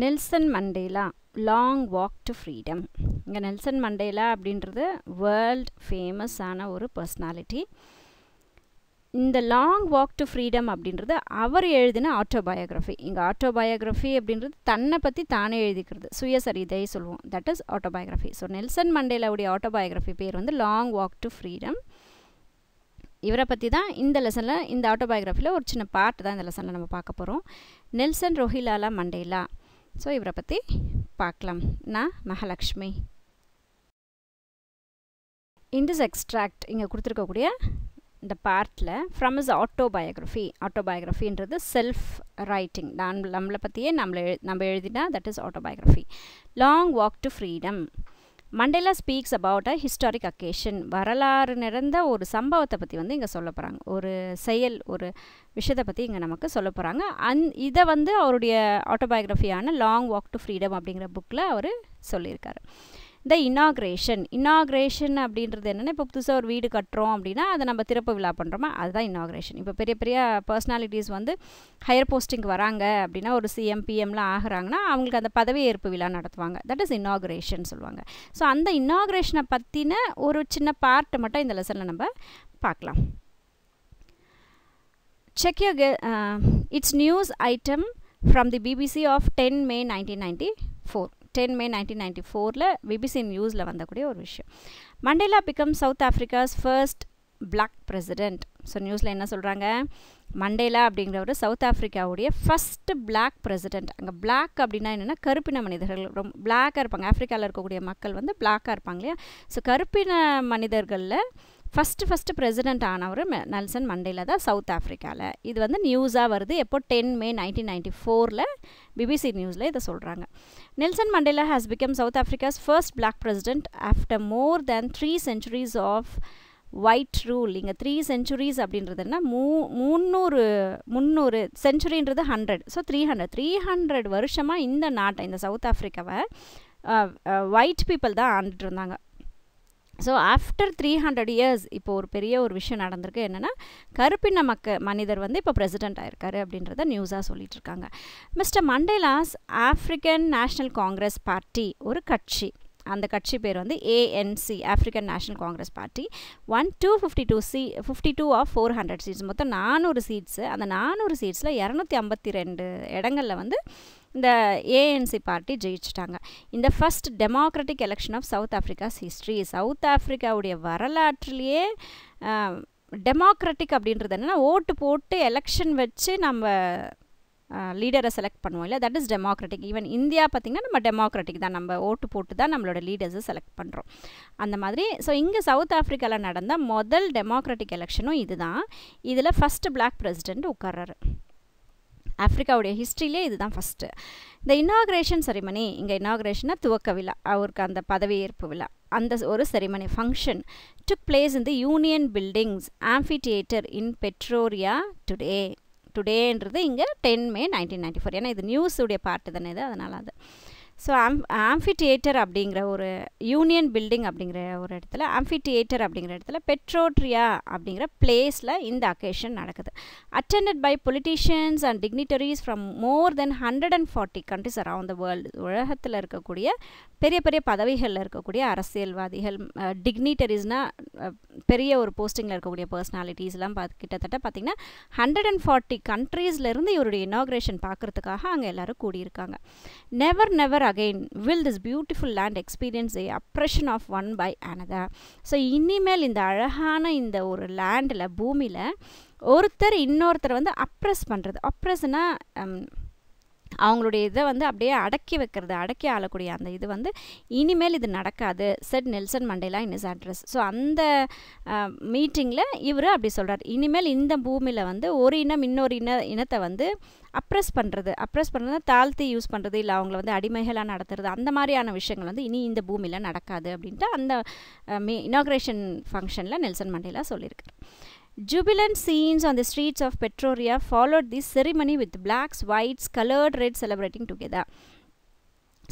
Nelson Mandela long walk to freedom. இங்கே Nelson Mandela அப்படின்றது world ஃபேமஸான ஒரு பர்சனாலிட்டி. இந்த லாங் வாக் டு ஃப்ரீடம் அப்படின்றது அவர் எழுதின ஆட்டோபயோகிராஃபி. இங்கே ஆட்டோபயோகிராஃபி அப்படின்றது தன்னை பற்றி தானே எழுதிக்கிறது, சுயசரிதை சொல்லுவோம். That is autobiography. So Nelson மண்டேலாவுடைய ஆட்டோபயோகிராஃபி பேர் வந்து லாங் வாக் டு ஃப்ரீடம். இவரை பற்றி தான் இந்த லெசனில், இந்த ஆட்டோபயோகிராஃபியில் ஒரு சின்ன பார்ட் தான் இந்த லெசனில் நம்ம பார்க்க போகிறோம். Nelson ரோஹிலாலா Mandela. ஸோ இவரை பற்றி பார்க்கலாம். நான் மகாலட்சுமி. இன் திஸ் எக்ஸ்ட்ராக்ட் இங்கே கொடுத்துருக்கக்கூடிய இந்த பார்ட்டில் ஃப்ரம் இஸ் ஆட்டோபயோகிராஃபி. ஆட்டோபயோகிராஃபின்றது செல்ஃப் ரைட்டிங், நம்மளை பற்றியே நம்ம எழுதினா that is autobiography. Long walk to freedom. Mandela speaks about a historic occasion. வரலாறு நிறைந்த ஒரு சம்பவத்தை பற்றி வந்து இங்கே சொல்ல போகிறாங்க. ஒரு செயல், ஒரு விஷயத்தை பற்றி இங்கே நமக்கு சொல்ல போகிறாங்க. இதை வந்து அவருடைய ஆட்டோபயோகிராஃபியான லாங் வாக் டு ஃப்ரீடம் அப்படிங்கிற புக்கில் அவர் சொல்லியிருக்காரு. த இனாக்ரேஷன் அப்படின்றது என்னென்னா, இப்போ புதுசாக ஒரு வீடு கட்டுறோம் அப்படின்னா அதை நம்ம திறப்பு விழா பண்ணுறோமா, அதுதான் இனாக்ரேஷன். இப்போ பெரிய பெரிய பர்சனாலிட்டிஸ் வந்து ஹையர் போஸ்டிங்க்கு வராங்க அப்படின்னா, ஒரு சிஎம் பிஎம்லாம் ஆகிறாங்கன்னா அவங்களுக்கு அந்த பதவி ஏற்பு விழா நடத்துவாங்க. தட் இஸ் இனாக்ரேஷன் சொல்லுவாங்க. ஸோ அந்த இனாக்ரேஷனை பற்றின ஒரு சின்ன பார்ட்டை மட்டும் இந்த லெசனில் நம்ம பார்க்கலாம். Check your its news item from the BBC of 10 May 1994. 10 May 1994ல பிபிசி நியூஸில் வந்தக்கூடிய ஒரு விஷயம். Mandela become South Africa's first black president. So நியூஸில் என்ன சொல்கிறாங்க, மண்டேலா அப்படிங்கிறவர் சவுத் ஆஃப்ரிக்காவுடைய ஃபஸ்ட்டு பிளாக் பிரசிடெண்ட். அங்கே பிளாக் அப்படின்னா என்னென்னா கருப்பின மனிதர்கள், ரொம்ப பிளாக்காக இருப்பாங்க. ஆஃப்ரிக்காவில் இருக்கக்கூடிய மக்கள் வந்து பிளாக்காக இருப்பாங்க இல்லையா. ஸோ கருப்பின மனிதர்களில் ஃபஸ்ட்டு பிரசிடெண்ட் ஆனவர் நெல்சன் மண்டேலா தான் சவுத் ஆஃப்ரிக்காவில். இது வந்து நியூஸாக வருது. எப்போ 10 May 1994ல் பிபிசி நியூஸில் இதை சொல்கிறாங்க. Nelson Mandela has become South Africa's first black president after more than 3 centuries of white rule. இங்கே 3 centuries அப்படின்றதுனா 300 சென்ச்சுரின்றது 100. ஸோ 300 வருஷமாக இந்த நாட்டை, இந்த சவுத் ஆஃப்ரிக்காவை ஒயிட் பீப்புள் தான் ஆண்டுட்டு இருந்தாங்க. ஸோ ஆஃப்டர் 300 years இப்போ ஒரு பெரிய ஒரு விஷயம் நடந்திருக்கு. என்னென்னா, கருப்பின மனிதர் வந்து இப்போ பிரசிடெண்ட் ஆயிருக்காரு அப்படின்றத நியூஸாக சொல்லிட்டு இருக்காங்க. Mister Mandela's African national Congress party ஒரு கட்சி. அந்த கட்சி பேர் வந்து ANC, African national Congress party. 52 of 400 seats, மொத்தம் 400 சீட்ஸு. அந்த 400 சீட்ஸில் 252 இடங்களில் வந்து இந்த ANC பார்ட்டி ஜெயிச்சிட்டாங்க. இந்த first democratic election of South Africa's history. South ஆஃப்ரிக்காவுடைய வரலாற்றிலேயே டெமோக்ராட்டிக் அப்படின்றது என்னென்னா, ஓட்டு போட்டு எலெக்ஷன் வச்சு நம்ம லீடரை செலக்ட் பண்ணுவோம் இல்லை, that is democratic. Even India பார்த்திங்கன்னா நம்ம டெமோக்ராட்டிக் தான், நம்ம ஓட்டு போட்டு தான் நம்மளோட லீடர்ஸை செலக்ட் பண்ணுறோம் அந்த மாதிரி. ஸோ இங்கே சவுத் ஆஃப்ரிக்காவில் நடந்த முதல் டெமோக்ராட்டிக் எலெக்ஷனும் இது தான். இதில் ஃபஸ்ட்டு பிளாக் பிரசிடெண்ட் உட்கார்றாரு. ஆஃப்ரிக்காவுடைய ஹிஸ்ட்ரியிலே இதுதான் ஃபஸ்ட்டு. இந்த இனாக்ரேஷன் செரிமனி, இங்கே இனாக்ரேஷனாக துவக்க விழா, அவருக்கு அந்த பதவியேற்பு விழா, அந்த ஒரு ceremony function took place in the Union Buildings amphitheatre in Pretoria டுடேன்றது இங்கே 10 May 1994. ஏன்னா இது நியூஸுடைய பார்ட்டு தானே இது, அதனால் அது. ஸோ ஆம்பி தியேட்டர் அப்படிங்கிற ஒரு யூனியன் பில்டிங் அப்படிங்கிற ஒரு இடத்துல, ஆம்பி தியேட்டர் அப்படிங்கிற இடத்துல பெட்ரோட்ரியா அப்படிங்கிற பிளேஸில் இந்த அக்கேஷன் நடக்குது. Attended by politicians and dignitaries from more than 140 countries around the world. உலகத்தில் இருக்கக்கூடிய பெரிய பெரிய பதவிகளில் இருக்கக்கூடிய அரசியல்வாதிகள், டிக்னிட்டரிஸ்னால் பெரிய ஒரு போஸ்டிங்கில் இருக்கக்கூடிய பர்சனாலிட்டிஸ்லாம் கிட்டத்தட்ட பார்த்திங்கன்னா 140 countries இவருடைய இனாக்ரேஷன் பார்க்குறதுக்காக அங்கே எல்லோரும் கூடியிருக்காங்க. Never again will this beautiful land experience a oppression of one by another. So இனிமேல் இந்த அழகான இந்த ஒரு லேண்டில், பூமியில் ஒருத்தர் இன்னொருத்தர் வந்து அப்ரெஸ் பண்ணுறது. அப்ரெஸ்னா அவங்களுடைய இதை வந்து அப்படியே அடக்கி வைக்கிறது, அடக்கி ஆளக்கூடிய அந்த இது வந்து இனிமேல் இது நடக்காது, set Nelson Mandela in is address. So அந்த மீட்டிங்கில் இவர் அப்படி சொல்கிறார், இனிமேல் இந்த பூமியில் வந்து ஒரு இனம் இன்னொரு இனத்தை வந்து அப்ரெஸ் பண்ணுறது தாழ்த்தி யூஸ் பண்ணுறது, இல்லை அவங்கள வந்து அடிமைகளாக நடத்துறது, அந்த மாதிரியான விஷயங்கள் வந்து இனி இந்த பூமியில் நடக்காது அப்படின்ட்டு அந்த இனாக்ரேஷன் ஃபங்க்ஷனில் நெல்சன் மண்டேலா சொல்லியிருக்கார். Jubilant scenes on the streets of Pretoria followed this ceremony with blacks, whites, colored red celebrating together.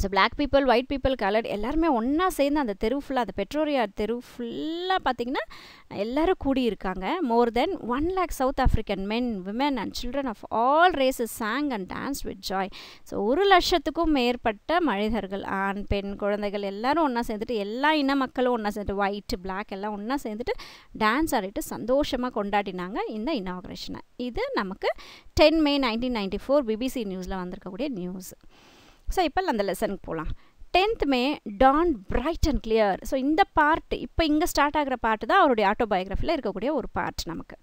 So black people, white people, coloured எல்லாருமே ஒன்றா சேர்ந்து அந்த தெரு ஃபுல்லாக, அந்த பெட்ரோரியா தெரு ஃபுல்லாக பார்த்திங்கன்னா எல்லோரும் கூடியிருக்காங்க. More than 1 lakh South African men, women and children of all races sang and dance with joy. So 1,00,000க்கும் மேற்பட்ட மனிதர்கள், ஆண் பெண் குழந்தைகள் எல்லாரும் ஒன்றா சேர்ந்துட்டு, எல்லா இன மக்களும் ஒன்றா சேர்ந்துட்டு, ஒயிட் பிளாக் எல்லாம் ஒன்றா சேர்ந்துட்டு டான்ஸ் ஆடிட்டு சந்தோஷமாக கொண்டாடினாங்க இந்த இனாக்ரேஷனை. இது நமக்கு 10 May 1994 BBC நியூஸில் வந்திருக்கக்கூடிய நியூஸ். ஸோ இப்போ அந்த லெசனுக்கு போகலாம். 10th May dawned bright and clear. So இந்த பார்ட் இப்போ இங்கே ஸ்டார்ட் ஆகிற பார்ட்டு தான் அவருடைய ஆட்டோபயோகிராஃபியில் இருக்கக்கூடிய ஒரு பார்ட் நமக்கு.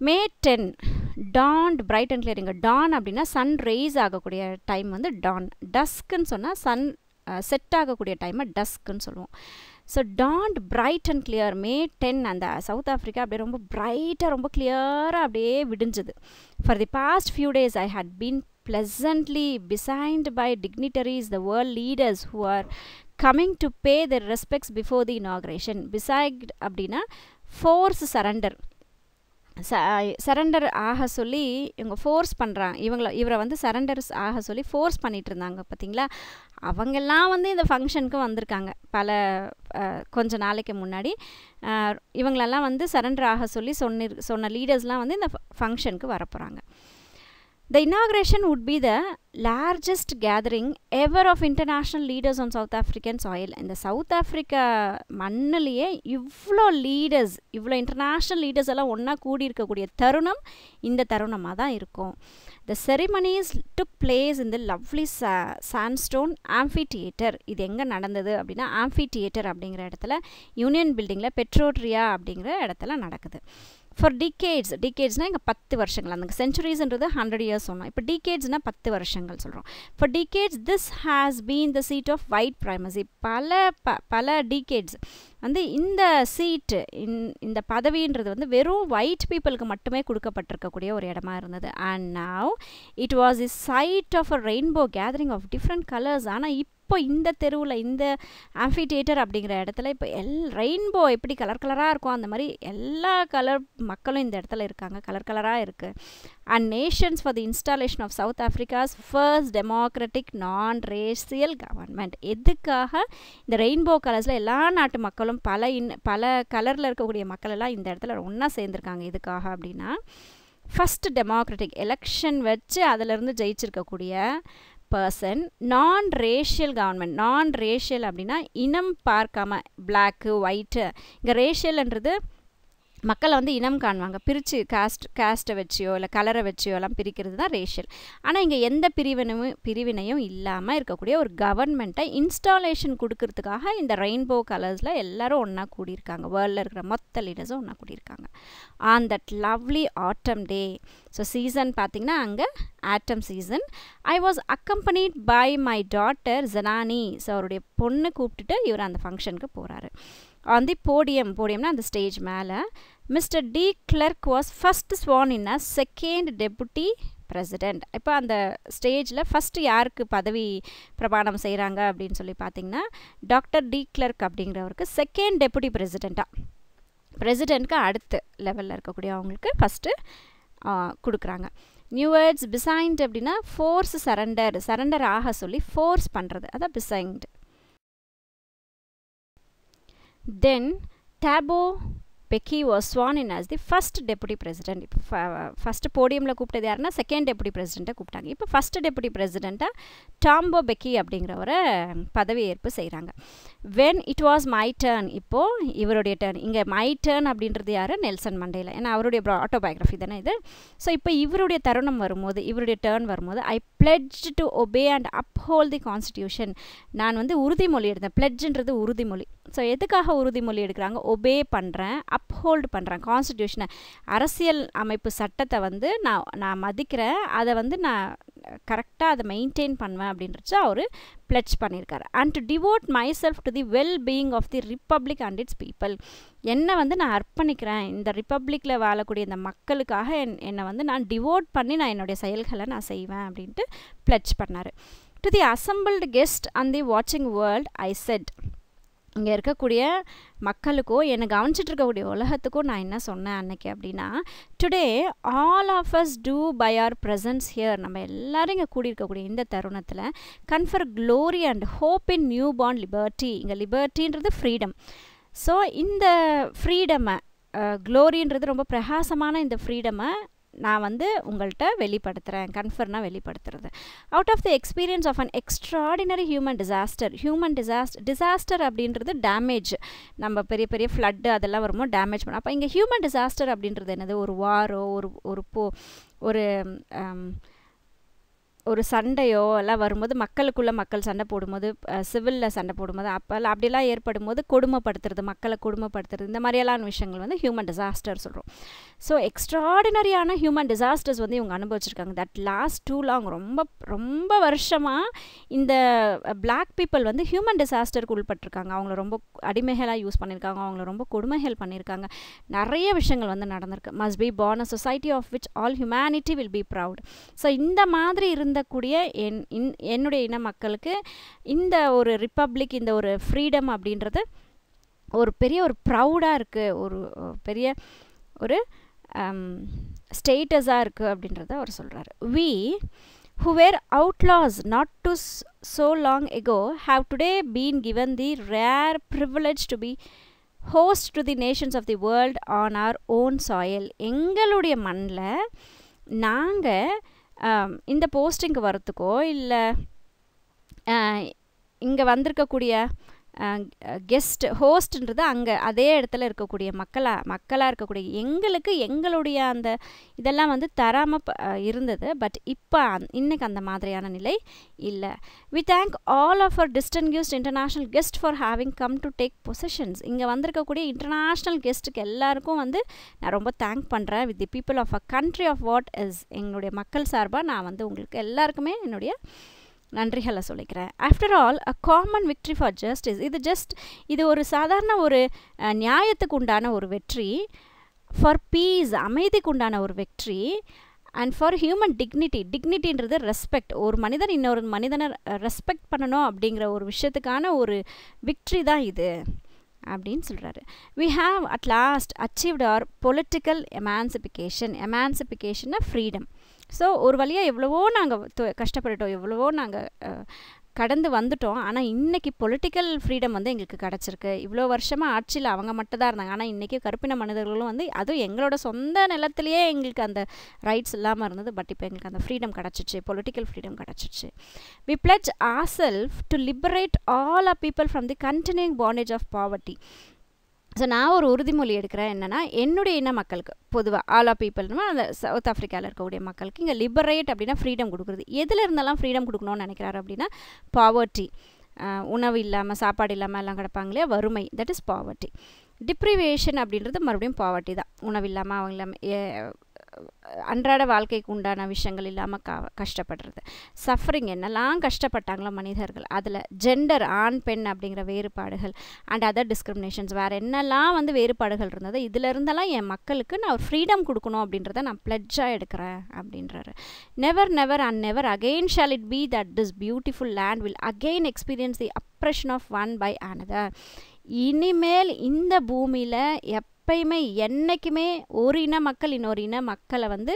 May 10 dawned bright and clear. இங்கே டான் அப்படின்னா சன் ரேஸ் ஆகக்கூடிய டைம் வந்து டான். டஸ்க்குன்னு சொன்னால் சன் செட் ஆகக்கூடிய டைமை டஸ்க்குன்னு சொல்லுவோம். So dawned bright and clear. May 10 அந்த சவுத் ஆஃப்ரிக்கா அப்படியே ரொம்ப பிரைட்டாக, ரொம்ப கிளியராக அப்படியே விடிஞ்சுது. For the past few days I had been pleasantly besigned by dignitaries, the world leaders who are coming to pay their respects before the inauguration. Besigned அப்படின்னா force surrender. Surrender ஆக சொல்லி இவங்க ஃபோர்ஸ் பண்ணுறாங்க, இவரை வந்து சரண்டர்ஸ் ஆக சொல்லி force பண்ணிகிட்டு இருந்தாங்க பார்த்தீங்களா. அவங்கெல்லாம் வந்து இந்த ஃபங்க்ஷனுக்கு வந்திருக்காங்க. கொஞ்ச நாளைக்கு முன்னாடி இவங்களெல்லாம் வந்து சரண்டர் ஆக சொல்லி சொன்ன லீடர்ஸ்லாம் வந்து இந்த ஃபங்க்ஷனுக்கு வரப்போகிறாங்க. The inauguration would be the largest gathering ever of international leaders on South African soil. இந்த சவுத் ஆஃப்ரிக்கா மண்ணிலேயே இவ்வளோ லீடர்ஸ், இவ்வளோ இன்டர்நேஷ்னல் லீடர்ஸ் எல்லாம் ஒன்றா கூடி இருக்கக்கூடிய தருணம் இந்த தருணமாக தான் இருக்கும். The ceremonies took place in the lovely sandstone amphitheater. இது எங்கே நடந்தது அப்படின்னா amphitheater அப்படிங்கிற இடத்துல, யூனியன் பில்டிங்கில் பெட்ரோட்ரியா அப்படிங்கிற இடத்துல நடக்குது. For decades, decadesனால் இங்கே 10 வருஷங்கள், அந்த சென்ச்சுரிஸ்ன்றது 100 years சொன்னோம். இப்போ decadesனால் 10 வருஷங்கள் சொல்கிறோம். For decades this has been the seat of white primacy. பல decades வந்து இந்த சீட்டு, இந்த பதவின்றது வந்து வெறும் ஒயிட் பீப்புளுக்கு மட்டுமே கொடுக்கப்பட்டிருக்கக்கூடிய ஒரு இடமா இருந்தது. And now it was the site of a rainbow gathering of different colours. ஆனால் இப்போ இந்த தெருவில், இந்த ஆம்பிதியேட்டர் அப்படிங்கிற இடத்துல இப்போ ரெயின்போ எப்படி கலர் கலராக இருக்கும் அந்த மாதிரி எல்லா கலர் மக்களும் இந்த இடத்துல இருக்காங்க, கலர் கலராக இருக்குது. And nations for the installation of South Africa's first democratic non racial government. எதுக்காக இந்த ரெயின்போ கலர்ஸில் எல்லா நாட்டு மக்களும் பல கலரில் இருக்கக்கூடிய மக்கள் எல்லாம் இந்த இடத்துல ஒன்றா சேர்ந்துருக்காங்க. எதுக்காக அப்படின்னா ஃபஸ்ட்டு டெமோக்ராட்டிக் எலெக்ஷன் வச்சு அதிலிருந்து ஜெயிச்சிருக்கக்கூடிய பர்சன், நான் ரேஷியல் கவர்மெண்ட். நான் ரேஷியல் அப்படின்னா இனம் பார்க்காம, பிளாக்கு ஒயிட்டு. இங்கே ரேஷியல்ன்றது மக்களை வந்து இனம் காணுவாங்க, பிரித்து காஸ்ட்டை வச்சியோ இல்லை கலரை வச்சியோ எல்லாம் பிரிக்கிறது தான் ரேஷியல். ஆனால் இங்கே எந்த பிரிவினையும் இல்லாமல் இருக்கக்கூடிய ஒரு கவர்மெண்ட்டை இன்ஸ்டாலேஷன் கொடுக்கறதுக்காக இந்த ரெயின்போ கலர்ஸில் எல்லோரும் ஒன்றா கூடியிருக்காங்க. வேர்ல்டில் இருக்கிற மொத்த லீடர்ஸும் ஒன்றா கூடியிருக்காங்க on that lovely autumn day. So season பார்த்திங்கன்னா அங்கே autumn season. I was accompanied by my daughter Zenani. So அவருடைய பொண்ணு கூப்பிட்டுட்டு இவர் அந்த ஃபங்க்ஷனுக்கு போகிறாரு. ஆன் தி போடியம்னா அந்த ஸ்டேஜ் மேலே mister D clerk was first Swan in a second deputy president. இப்போ அந்த ஸ்டேஜில் ஃபஸ்ட்டு யாருக்கு பதவி பிரமாணம் செய்கிறாங்க அப்படின்னு சொல்லி பார்த்தீங்கன்னா டாக்டர் டி கிளர்க் அப்படிங்கிறவருக்கு செகண்ட் டெபுட்டி பிரசிடெண்ட்க்கு அடுத்த லெவலில் இருக்கக்கூடிய அவங்களுக்கு ஃபஸ்ட்டு கொடுக்குறாங்க. நியூ வேர்ட்ஸ் பிசைன்ட் அப்படின்னா ஃபோர்ஸ் சரண்டர் ஆக சொல்லி ஃபோர்ஸ் பண்ணுறது, அதான் பிசைன்ட். Then Thabo Mbeki was sworn in as the first deputy president. இப்போ ஃபஸ்ட்டு போடியமில் கூப்பிட்டது யாருன்னா செகண்ட் டெபுட்டி பிரசிடெண்ட்டை கூப்பிட்டாங்க. இப்போ ஃபஸ்ட்டு டெபுட்டி பிரசிடெண்ட்டாக டாம்போ பெக்கி அப்படிங்கிறவரை பதவி ஏற்பு செய்கிறாங்க. When it was my turn, இப்போது இவருடைய டர்ன். இங்கே மை டர்ன் அப்படின்றது யார்? Nelson Mandela. ஏன்னா அவருடைய ஆட்டோபயோகிராஃபி தானே இது. ஸோ இப்போ இவருடைய தருணம் வரும்போது, இவருடைய டர்ன் வரும்போது, I pledge to obey and uphold the constitution. நான் வந்து உறுதிமொழி எடுத்தேன். பிளெட்ஜுன்றது உறுதிமொழி. ஸோ எதுக்காக உறுதிமொழி எடுக்கிறாங்க? ஒபே பண்ணுறேன், அப்ஹோல்டு பண்ணுறேன். கான்ஸ்டிடியூஷனை, அரசியல் அமைப்பு சட்டத்தை வந்து நான் மதிக்கிறேன், அதை வந்து நான் கரெக்டாக அதை மெயின்டைன் பண்ணுவேன் அப்படின்றது அவர் பிளெட்ஜ் பண்ணியிருக்காரு. And to devote myself to the well being of the republic and its people. என்னை வந்து நான் அர்ப்பணிக்கிறேன், இந்த ரிப்பப்ளிக்கில் வாழக்கூடிய இந்த மக்களுக்காக என்னை வந்து நான் டிவோட் பண்ணி நான் என்னுடைய செயல்களை நான் செய்வேன் அப்படின்ட்டு பிளெட்ஜ் பண்ணார். To the assembled guest and the வாட்சிங் வேர்ல்ட் ஐ செட், இங்கே இருக்கக்கூடிய மக்களுக்கோ என்னை கவனிச்சிட்டு இருக்கக்கூடிய உலகத்துக்கும் நான் என்ன சொன்னேன் அன்னைக்கு அப்படின்னா, today all of us do by our presence here, நம்ம எல்லோரும் இங்கே கூடியிருக்கக்கூடிய இந்த தருணத்தில் confer glory and hope in newborn liberty. இங்கே லிபர்ட்டின்றது ஃப்ரீடம். ஸோ இந்த ஃப்ரீடமை, க்ளோரின்றது ரொம்ப பிரகாசமான இந்த ஃப்ரீடமை நான் வந்து உங்கள்கிட்ட வெளிப்படுத்துகிறேன். கன்ஃபர்னா வெளிப்படுத்துறது. Out of the experience of an extraordinary human disaster அப்படின்றது டேமேஜ். நம்ம பெரிய பெரிய ஃப்ளட்டு அதெல்லாம் வரும்போது டேமேஜ் பண்ணோம். அப்போ இங்கே ஹியூமன் டிசாஸ்டர் அப்படின்றது என்னது? ஒரு வாரோ ஒரு சண்டையோ எல்லாம் வரும்போது, மக்கள் சண்டை போடும்போது, சிவிலில் சண்டை போடும்போது, அப்படிலாம் ஏற்படும் போது கொடுமைப்படுத்துறது, மக்களை கொடுமைப்படுத்துறது, இந்த மாதிரியெல்லாம் விஷயங்கள் வந்து ஹியூமன் டிசாஸ்டர் சொல்கிறோம். ஸோ எக்ஸ்ட்ராடினரியான ஹியூமன் டிசாஸ்டர்ஸ் வந்து இவங்க அனுபவிச்சிருக்காங்க. தட் லாஸ்ட் டூ லாங், ரொம்ப ரொம்ப வருஷமாக இந்த பிளாக் பீப்புள் வந்து ஹியூமன் டிசாஸ்டருக்கு உள்பட்டிருக்காங்க. அவங்கள ரொம்ப அடிமைகளாக யூஸ் பண்ணியிருக்காங்க, அவங்கள ரொம்ப கொடுமைகள் பண்ணியிருக்காங்க. நிறைய விஷயங்கள் வந்து நடந்திருக்கு. Must be born a society of which all humanity will be proud. So இந்த மாதிரி இருந்தக்கூடிய என்னுடைய இன மக்களுக்கு இந்த ஒரு ரிப்பப்ளிக், இந்த ஒரு ஃப்ரீடம் அப்படின்றது ஒரு பெரிய ஒரு ப்ரௌடாக இருக்குது, ஒரு பெரிய ஒரு ஸ்டேட்டஸாக இருக்குது அப்படின்றத அவர் சொல்கிறார். We who were outlaws not too so long ago have today been given the rare privilege to be host to the nations of the world on our own soil. எங்களுடைய மண்ணில் நாங்கள் இந்த போஸ்டிங்க்கு வரத்துக்கோ இல்லை இங்கே வந்திருக்கக்கூடிய கெஸ்ட் ஹோஸ்ட்ன்றது அங்கே அதே இடத்துல இருக்கக்கூடிய மக்களாக இருக்கக்கூடிய எங்களுக்கு எங்களுடைய அந்த இதெல்லாம் வந்து தராமல் இருந்தது. பட் இப்போ இன்றைக்கி அந்த மாதிரியான நிலை இல்லை. We thank all of our distinguished international guests for having come to take positions. இங்கே வந்திருக்கக்கூடிய இன்டர்நேஷ்னல் கெஸ்ட்டுக்கு எல்லாருக்கும் வந்து நான் ரொம்ப தேங்க் பண்ணுறேன். With the people of a country of what is, எங்களுடைய மக்கள் சார்பாக நான் வந்து உங்களுக்கு எல்லாருக்குமே என்னுடைய நன்றிகளை சொல்லிக்கிறேன். After all a common victory for justice. இது ஒரு சாதாரண ஒரு நியாயத்துக்கு உண்டான ஒரு வெற்றி, ஃபார் பீஸ் அமைதிக்கு உண்டான ஒரு வெற்றி, அண்ட் ஃபார் ஹியூமன் டிக்னிட்டின்றது ரெஸ்பெக்ட். ஒரு மனிதன் இன்னொரு மனிதனை ரெஸ்பெக்ட் பண்ணணும் அப்படிங்கிற ஒரு விஷயத்துக்கான ஒரு விக்ட்ரி தான் இது அப்படின்னு சொல்கிறாரு. We have at last achieved our political எமான்சிபிகேஷன்னா ஃப்ரீடம். ஸோ ஒரு வழியாக எவ்வளவோ நாங்கள் கஷ்டப்பட்டுட்டோம், எவ்வளவோ நாங்கள் கடந்து வந்துட்டோம். ஆனால் இன்றைக்கி பொலிட்டிக்கல் ஃப்ரீடம் வந்து எங்களுக்கு கிடச்சிருக்கு. இவ்வளோ வருஷமாக ஆட்சியில் அவங்க மட்டும் தான் இருந்தாங்க. ஆனால் இன்றைக்கி கருப்பின மனிதர்களும் வந்து அதுவும் எங்களோட சொந்த நிலத்திலேயே எங்களுக்கு அந்த ரைட்ஸ் இல்லாமல் இருந்தது. பட் இப்போ எங்களுக்கு அந்த ஃப்ரீடம் கிடச்சிச்சு, பொலிட்டிக்கல் ஃப்ரீடம் கிடச்சிச்சு. We pledge ourselves to liberate all our people from the continuing bondage of poverty. So நான் ஒரு உறுதிமொழி எடுக்கிறேன். என்னென்னா, என்னுடைய இன மக்களுக்கு பொதுவாக ஆல் ஆஃப் பீப்புள்னா அந்த சவுத் ஆஃப்ரிக்காவில் இருக்கக்கூடிய மக்களுக்கு இங்கே லிபரேட் அப்படின்னா ஃப்ரீடம் கொடுக்குறது. எதில் இருந்தாலும் ஃப்ரீடம் கொடுக்கணும்னு நினைக்கிறாரு அப்படின்னா பாவர்ட்டி, உணவு இல்லாமல் சாப்பாடு இல்லாமல் எல்லாம் கிடப்பாங்க இல்லையா, வறுமை, தட் இஸ் பாவர்ட்டி. டிப்ரிவேஷன் அப்படின்றது மறுபடியும் பாவர்ட்டி தான். உணவு இல்லாமல் அவங்க இல்லாமல் அன்றாட வாழ்க்கைக்கு உண்டான விஷயங்கள் இல்லாமல் கஷ்டப்படுறது. சஃபரிங், என்னெல்லாம் கஷ்டப்பட்டாங்களோ மனிதர்கள், அதில் ஜெண்டர், ஆண் பெண் அப்படிங்கிற வேறுபாடுகள் அண்ட் அதர் டிஸ்கிரிமினேஷன்ஸ், வேறு என்னெல்லாம் வந்து வேறுபாடுகள் இருந்தது, இதில் இருந்தெல்லாம் என் மக்களுக்கு நான் ஃப்ரீடம் கொடுக்கணும் அப்படின்றத நான் பிளட்ஜாக எடுக்கிறேன் அப்படின்றாரு. Never never and never again shall it be that this beautiful land will again experience the oppression of one by another. இனிமேல் இந்த பூமியில் எப்பயுமே என்றைக்குமே ஒரு இன மக்கள் இன்னொரு இன மக்களை வந்து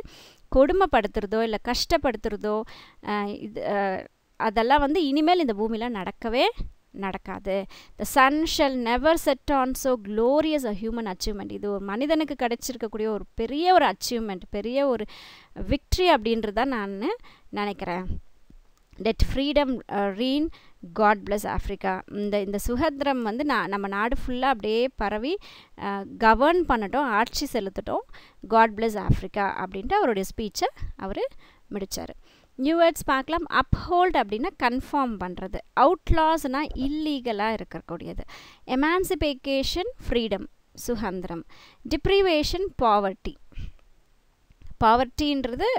கொடுமைப்படுத்துறதோ இல்லை கஷ்டப்படுத்துறதோ அதெல்லாம் வந்து இனிமேல் இந்த பூமியில் நடக்கவே நடக்காது. The sun shall never set on so glorious a human achievement. இது ஒரு மனிதனுக்கு கிடைச்சிருக்கக்கூடிய ஒரு பெரிய ஒரு அச்சீவ்மெண்ட், பெரிய ஒரு விக்ட்ரி அப்படின்றதான் நான் நினைக்கிறேன். Let freedom reign, God bless Africa. இந்த சுதந்திரம் வந்து நம்ம நாடு ஃபுல்லாக அப்படியே பரவி கவர்ன் பண்ணட்டும், ஆட்சி செலுத்தட்டும், காட் பிளஸ் ஆஃப்ரிக்கா அப்படின்ட்டு அவருடைய ஸ்பீச்சை அவர் முடித்தார். நியூ வேர்ட்ஸ் பார்க்கலாம். அப்ஹோல்ட் அப்படின்னா கன்ஃபார்ம் பண்ணுறது, அவுட்லாஸ்னால் இல்லீகலாக இருக்கக்கூடியது, எமான்சிபிகேஷன் ஃப்ரீடம் சுதந்திரம், டிப்ரிவேஷன் பாவர்ட்டி. பாவர்ட்டின்றது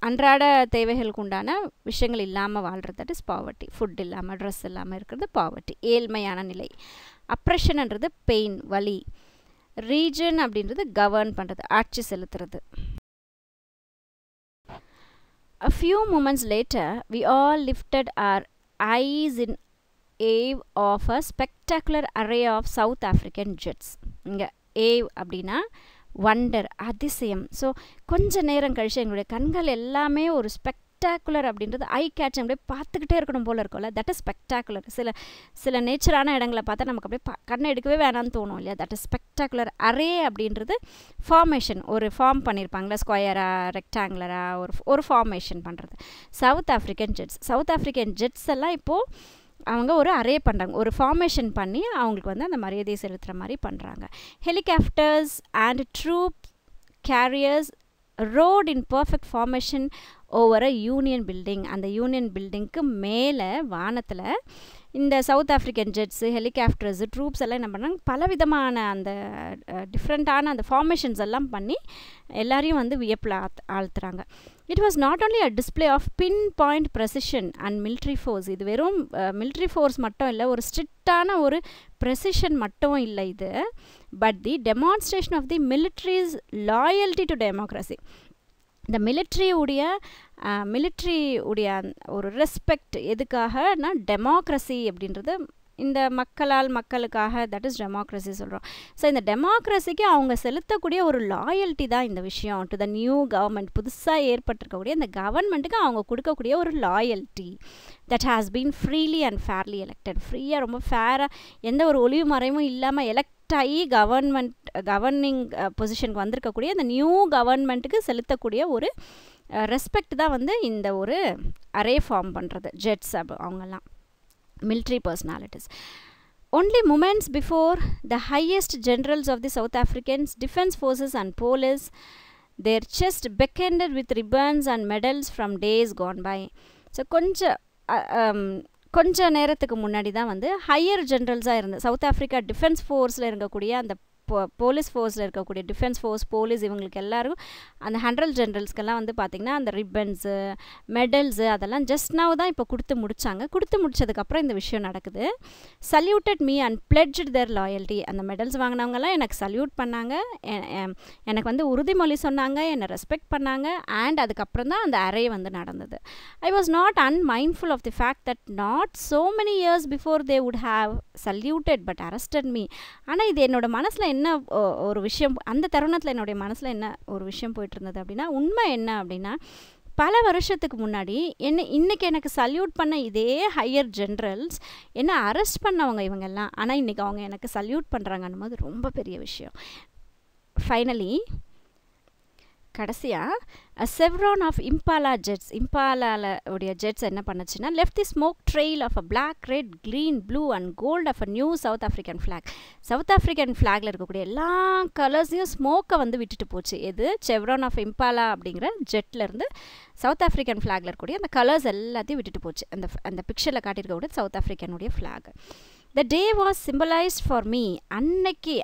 அன்றாட தேவைகளுக்கு உண்டான விஷயங்கள் இல்லாமல் வாழ்கிறது, தட் இஸ் பாவர்ட்டி. ஃபுட் இல்லாமல், ட்ரெஸ் இல்லாமல் இருக்கிறது பாவர்ட்டி, ஏழ்மையான நிலை. அப்ரெஷன்ன்றது பெயின், வலி. ரீஜன் அப்படின்றது கவர்ன் பண்ணுறது, ஆட்சி செலுத்துறது. A few moments later, we all lifted our eyes in awe of a spectacular array of South African jets. இங்கே ஏவ் அப்படின்னா வண்டர், அதிசயம். ஸோ கொஞ்ச நேரம் கழிச்சு எங்களுடைய கண்கள் எல்லாமே ஒரு ஸ்பெக்டாகுலர் அப்படின்றது ஐ கேட்ச், அப்படியே பார்த்துக்கிட்டே இருக்கணும் போல் இருக்கும்ல, தட் இஸ் ஸ்பெக்டாகுலர். சில நேச்சரான இடங்களை பார்த்தா நமக்கு அப்படியே கண்ணை எடுக்கவே வேணான்னு தோணும் இல்லையா, தட் இஸ் ஸ்பெக்டாகுலர். அரே அப்படின்றது ஃபார்மேஷன், ஒரு ஃபார்ம் பண்ணியிருப்பாங்களா, ஸ்கொயராக ரெக்டாங்குலராக ஒரு ஃபார்மேஷன் பண்ணுறது. சவுத் ஆஃப்ரிக்கன் ஜெட்ஸ் எல்லாம் இப்போது அவங்க ஒரு அரே பண்ணுறாங்க, ஒரு ஃபார்மேஷன் பண்ணி அவங்களுக்கு வந்து அந்த மரியாதையை செலுத்துகிற மாதிரி பண்ணுறாங்க. Helicopters and troop carriers rode in perfect formation over a Union building. அந்த யூனியன் பில்டிங்க்கு மேலே வானத்தில் இந்த South African jets, helicopters, troops எல்லாம் என்ன பண்ணாங்க, பலவிதமான அந்த டிஃப்ரெண்ட்டான அந்த ஃபார்மேஷன்ஸ் எல்லாம் பண்ணி எல்லாரையும் வந்து வியப்பில் ஆழ்த்துறாங்க. It was not only a display of pinpoint precision and military force. இது வெறும் மிலிட்ரி ஃபோர்ஸ் மட்டும் இல்லை, ஒரு ஸ்ட்ரிக்டான ஒரு ப்ரெசிஷன் மட்டும் இல்லை இது, but the demonstration of the military's loyalty to democracy. இந்த மிலிட்ரி உடைய ஒரு ரெஸ்பெக்ட் எதுக்காகனா டெமோக்ரஸி அப்படின்றது, இந்த மக்களுக்காக, தட் இஸ் டெமோக்ரஸி சொல்கிறோம். ஸோ இந்த டெமோக்ரஸிக்கு அவங்க செலுத்தக்கூடிய ஒரு லாயல்ட்டி தான் இந்த விஷயம். டு த நியூ கவர்மெண்ட், புதுசாக ஏற்பட்டிருக்கக்கூடிய இந்த கவர்மெண்ட்டுக்கு அவங்க கொடுக்கக்கூடிய ஒரு loyalty that has been freely and fairly elected. ஃப்ரீயாக, ரொம்ப ஃபேராக, எந்த ஒரு ஒளிவு மறைவும் இல்லாமல் எலெக்ட் ஆகி கவர்னிங் பொசிஷனுக்கு வந்திருக்கக்கூடிய இந்த நியூ கவர்மெண்ட்டுக்கு செலுத்தக்கூடிய ஒரு ரெஸ்பெக்ட் தான் வந்து இந்த ஒரு அரே ஃபார்ம் பண்ணுறது. ஜெட்ஸ் அவங்கெல்லாம் military personalities. Only moments before the highest generals of the South Africans defense forces and police, their chest beckoned with ribbons and medals from days gone by. So கொஞ்ச நேரத்துக்கு முன்னாடி தான் வந்து ஹையர் ஜென்ரல்ஸாக இருந்த south Africa defence ஃபோர்ஸில் இருக்கக்கூடிய அந்த police ஃபோர்ஸில் இருக்கக்கூடிய defence force, police, இவங்களுக்கு எல்லாரும் அந்த 100 ஜென்ரல்ஸ்க்கெல்லாம் வந்து பார்த்திங்கன்னா அந்த ரிப்பன்ஸு, மெடல்ஸு அதெல்லாம் ஜஸ்ட் நவ் தான் இப்போ கொடுத்து முடித்ததுக்கப்புறம் இந்த விஷயம் நடக்குது. Saluted me and pledged their loyalty. அந்த மெடல்ஸ் வாங்கினவங்கலாம் எனக்கு சல்யூட் பண்ணாங்க, எனக்கு வந்து உறுதிமொழி சொன்னாங்க, என்னை ரெஸ்பெக்ட் பண்ணாங்க. அண்ட் அதுக்கப்புறம் தான் அந்த அரே வந்து நடந்தது. I was not unmindful of the fact that not so many years before they would have saluted but arrested me. ஆனால் இது என்னோட மனசில் என்ன ஒரு விஷயம், அந்த தருணத்தில் என்னுடைய மனசில் என்ன ஒரு விஷயம் போயிட்டு இருந்தது அப்படின்னா, உண்மை என்ன அப்படின்னா, பல வருஷத்துக்கு முன்னாடி இன்றைக்கி எனக்கு சல்யூட் பண்ண இதே ஹையர் ஜென்ரல்ஸ் என்ன அரெஸ்ட் பண்ணவங்க இவங்கெல்லாம், ஆனால் இன்றைக்கி அவங்க எனக்கு சல்யூட் பண்ணுறாங்கன்னும் போது ரொம்ப பெரிய விஷயம். ஃபைனலி கடைசியாக செவ்ரான் ஆஃப் இம்பாலா ஜெட்ஸ், உடைய ஜெட்ஸ் என்ன பண்ணுச்சுன்னா, left the smoke trail of a black, red, green, blue and gold of a new South African flag. South African ஃப்ளாகில் இருக்கக்கூடிய எல்லா கலர்ஸையும் ஸ்மோக்கை வந்து விட்டுட்டு போச்சு. எது? செவ்ரான் ஆஃப் இம்பாலா அப்படிங்கிற ஜெட்லேருந்து சவுத் ஆஃப்ரிக்கன் ஃப்ளாகில் இருக்கக்கூடிய அந்த கலர்ஸ் எல்லாத்தையும் விட்டுட்டு போச்சு. அந்த பிக்சரில் காட்டியிருக்கக்கூடிய சவுத் ஆஃப்ரிக்கனுடைய flag. The day was symbolised for me. அன்னைக்கு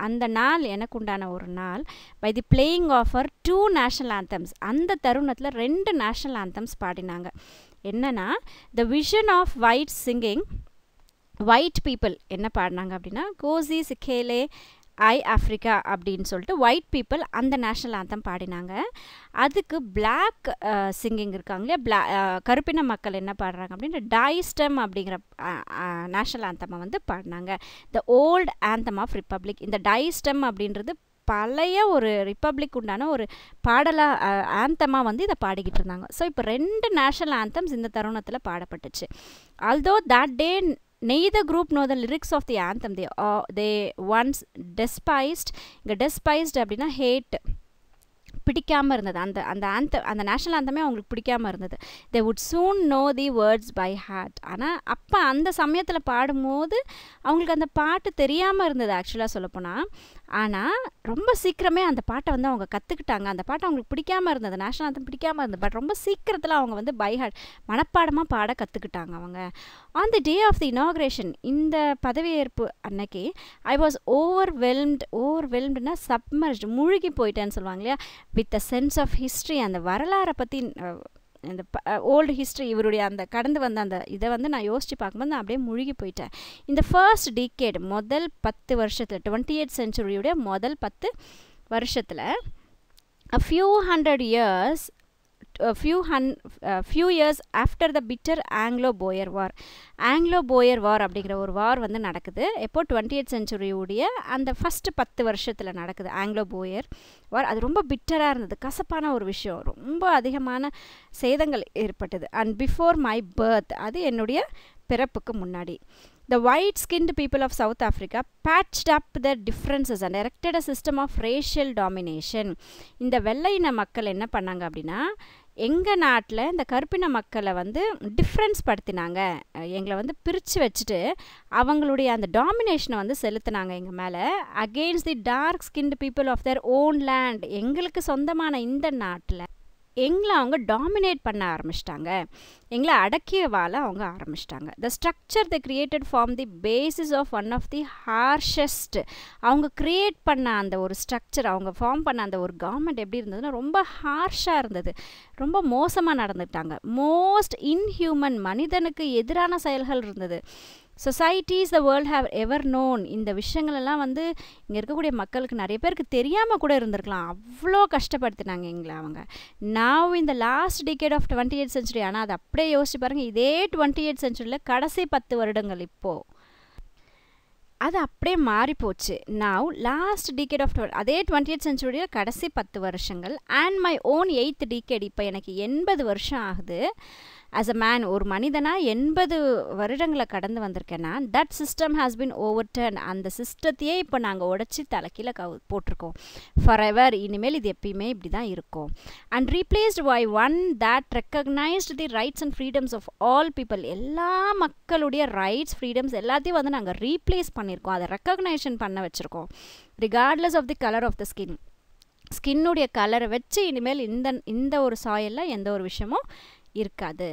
அந்த நாள் எனக்கு உண்டான ஒரு நாள் by the playing of our 2 national anthems. அந்த தருணத்தில் 2 நேஷ்னல் ஆந்தம்ஸ் பாடினாங்க. என்னன்னா, the vision of white singing, white people என்ன பாடினாங்க அப்படின்னா, கோசி சிக்கேலே ஐ ஆஃப்ரிக்கா அப்படின்னு சொல்லிட்டு ஒயிட் பீப்புள் அந்த நேஷ்னல் ஆந்தம் பாடினாங்க. அதுக்கு பிளாக் சிங்கிங் இருக்காங்க இல்லையா, கருப்பின மக்கள் என்ன பாடுறாங்க அப்படின்னா, டைஸ்டம் அப்படிங்கிற நேஷ்னல் ஆந்தமை வந்து பாடினாங்க. The old anthem of republic. இந்த டைஸ்டம் அப்படின்றது பழைய ஒரு ரிப்பப்ளிக் உண்டான ஒரு பாடலாக ஆந்தமாக வந்து இதை பாடிக்கிட்டு இருந்தாங்க. ஸோ இப்போ 2 நேஷ்னல் ஆந்தம்ஸ் இந்த தருணத்தில் பாடப்பட்டுச்சு. Although that day neither group know the lyrics of the anthem. They once despised. இங்கே despised அப்படின்னா hate, பிடிக்காமல் இருந்தது. அந்த நேஷ்னல் ஆந்தமே அவங்களுக்கு பிடிக்காமல் இருந்தது. They would soon know the words by heart. ஆனால் அப்போ அந்த சமயத்தில் பாடும்போது அவங்களுக்கு அந்த பாட்டு தெரியாமல் இருந்தது ஆக்சுவலாக சொல்லப்போனால். ஆனால் ரொம்ப சீக்கிரமே அந்த பாட்டை வந்து அவங்க கற்றுக்கிட்டாங்க. அந்த பாட்டை அவங்களுக்கு பிடிக்காமல் இருந்தது, நேஷ்னல் ஆந்தம் பிடிக்காமல் இருந்தது. பட் ரொம்ப சீக்கிரத்தில் அவங்க வந்து பை ஹார்ட், மனப்பாடமாக பாட கற்றுக்கிட்டாங்க அவங்க. On the day of the inauguration, இந்த பதவியேற்பு அன்னைக்கு, ஐ வாஸ் ஓவர்வெல்ம்டுனா சப்மர்ஜ், மூழ்கி போயிட்டேன்னு சொல்லுவாங்க இல்லையா, with a sense of history. அந்த வரலாறை பற்றி, இந்த ஓல்டு ஹிஸ்ட்ரி, இவருடைய அந்த கடந்து வந்த அந்த இதை வந்து நான் யோசித்து பார்க்கும்போது நான் அப்படியே முழுகி போயிட்டேன். இந்த ஃபர்ஸ்ட் டிகேட், முதல் 10 வருஷத்தில், 20th centuryயுடைய முதல் 10 வருஷத்தில், a few hundred years few years after the bitter Anglo-Boer War. Anglo-Boer War அப்படிங்கிற ஒரு வார் வந்து நடக்குது. எப்போ 20th century உடைய அந்த ஃபஸ்ட்டு 10 வருஷத்தில் நடக்குது Anglo-Boer War. அது ரொம்ப பிட்டராக இருந்தது, கசப்பான ஒரு விஷயம், ரொம்ப அதிகமான சேதங்கள் ஏற்பட்டது. அண்ட் பிஃபோர் மை பர்த், அது என்னுடைய பிறப்புக்கு முன்னாடி. The white-skinned people of South Africa patched up their differences and erected a system of racial domination. இந்த வெள்ளையின மக்கள் என்ன பண்ணாங்க அப்படின்னா, எங்கள் நாட்டில் இந்த கருப்பின மக்களை வந்து டிஃப்ரென்ஸ் படுத்தினாங்க, எங்களை வந்து பிரித்து வச்சுட்டு அவங்களுடைய அந்த டாமினேஷனை வந்து செலுத்தினாங்க எங்கள் மேலே. Against the dark skinned people of their own land, எங்களுக்கு சொந்தமான இந்த நாட்டில் எங்களை அவங்க டாமினேட் பண்ண ஆரம்பிச்சிட்டாங்க, எங்களை அடக்கிய வாழ அவங்க ஆரம்பிச்சிட்டாங்க. The structure they created form the basis of one of the harshest, அவங்க க்ரியேட் பண்ண அந்த ஒரு ஸ்ட்ரக்சர், அவங்க ஃபார்ம் பண்ண அந்த ஒரு கவர்மெண்ட் எப்படி இருந்ததுன்னா ரொம்ப ஹார்ஷாக இருந்தது, ரொம்ப மோசமாக நடந்துட்டாங்க. மோஸ்ட் இன்ஹியூமன், மனிதனுக்கு எதிரான செயல்கள் இருந்தது. Societies the world have ever known, இந்த விஷயங்களெல்லாம் வந்து இங்கே இருக்கக்கூடிய மக்களுக்கு நிறைய பேருக்கு தெரியாமல் கூட இருந்திருக்கலாம், அவ்வளோ கஷ்டப்படுத்தினாங்க எங்களை அவங்க. நவ் இந்த last decade of 20th century, ஆனால் அது அப்படியே யோசிச்சு பாருங்கள், இதே 20th centuryயில் கடைசி 10 வருடங்கள் இப்போது அது அப்படியே மாறிப்போச்சு. நவ் லாஸ்ட் டிகேட் ஆஃப் அதே 20th century கடைசி 10 வருஷங்கள் and my own 8th decade, இப்போ எனக்கு 80 வருஷம் ஆகுது. ஆஸ் அ மேன், ஒரு மனிதனாக 80 வருடங்களை கடந்து வந்திருக்கேன்னா, that system has been overturn, அந்த சிஸ்டத்தையே இப்போ நாங்கள் உடச்சி தலைக்கீழ போட்டிருக்கோம். ஃபார் எவர், இனிமேல் இது எப்பயுமே இப்படி தான் இருக்கும். And replaced by one that recognised the rights and freedoms of all people, எல்லா மக்களுடைய ரைட்ஸ் ஃப்ரீடம்ஸ் எல்லாத்தையும் வந்து நாங்கள் ரீப்ளேஸ் பண்ணியிருக்கோம், அதை ரெக்கக்னைசேஷன் பண்ண வச்சுருக்கோம். Regardless of the colour of the ஸ்கின்னுடைய கலரை வச்சு இனிமேல் இந்த ஒரு சாயலில் எந்த ஒரு விஷயமும் இருக்காது.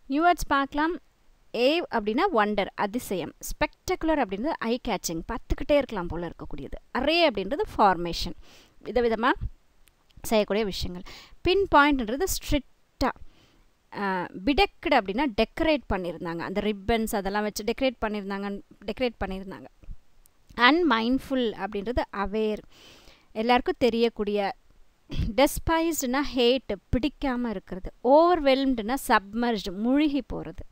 நியூ வேர்ட்ஸ் பார்க்கலாம். ஏவ் அப்படின்னா ஒண்டர், அதிசயம். ஸ்பெக்டகுலர் அப்படின்றது ஐ கேச்சிங், பார்த்துக்கிட்டே இருக்கலாம் போல் இருக்கக்கூடியது. அரே அப்படின்றது ஃபார்மேஷன், விதவிதமாக செய்யக்கூடிய விஷயங்கள். பின் பாயிண்ட்ன்றது ஸ்ட்ரிக்டாக. பிடெக்டு அப்படின்னா டெக்கரேட் பண்ணியிருந்தாங்க, அந்த ரிப்பன்ஸ் அதெல்லாம் வச்சு டெக்கரேட் பண்ணியிருந்தாங்க. அன்மைண்ட்ஃபுல் அப்படின்றது அவேர், எல்லாருக்கும் தெரியக்கூடிய. டெஸ்பைஸ்டுனா ஹேட், பிடிக்காமல் இருக்கிறது. ஓவர்வெல்ம்டுனா சப்மர்ஜ்டு, மூழ்கி போகிறது.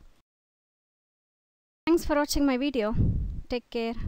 தேங்க்ஸ் ஃபார் வாட்சிங் மை வீடியோ. Take care.